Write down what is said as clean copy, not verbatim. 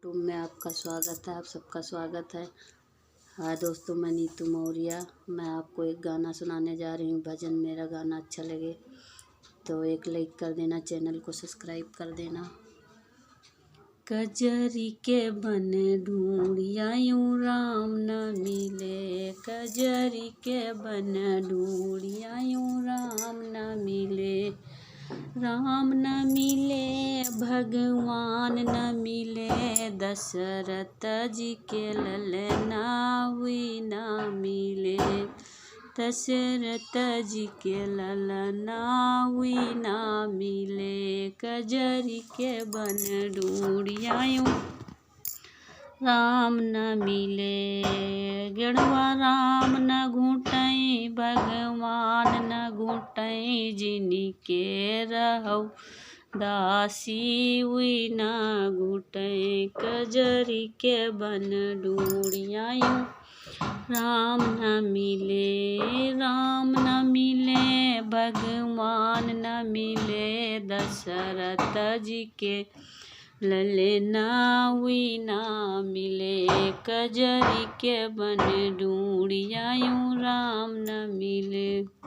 YouTube में आपका स्वागत है। आप सबका स्वागत है। हाँ दोस्तों, मैं नीतू मौर्य। मैं आपको एक गाना सुनाने जा रही हूँ, भजन। मेरा गाना अच्छा लगे तो एक लाइक कर देना, चैनल को सब्सक्राइब कर देना। कजरी के बन ढूंढिया यूं राम न मिले, कजरी के बन ढूंढिया यूं राम न मिले। राम न मिले, भगवान न मिले, दशरथ जी के ललना हुई न मिले। दशरथ जी के ललना हुई न मिले। कजरी के बन ढूंढिया यूं राम न मिले। गेड़वा राम न घूटई, भगवान न घूटई, जिनके रहौ दासी हुई न घूटई। कजरी के बन ढूंढिया यूं राम न मिले। राम न मिले, भगवान न मिले, दशरथ जी के ललना हुई न मिले। कजरी के बन ढूंढिया यूं राम न मिले।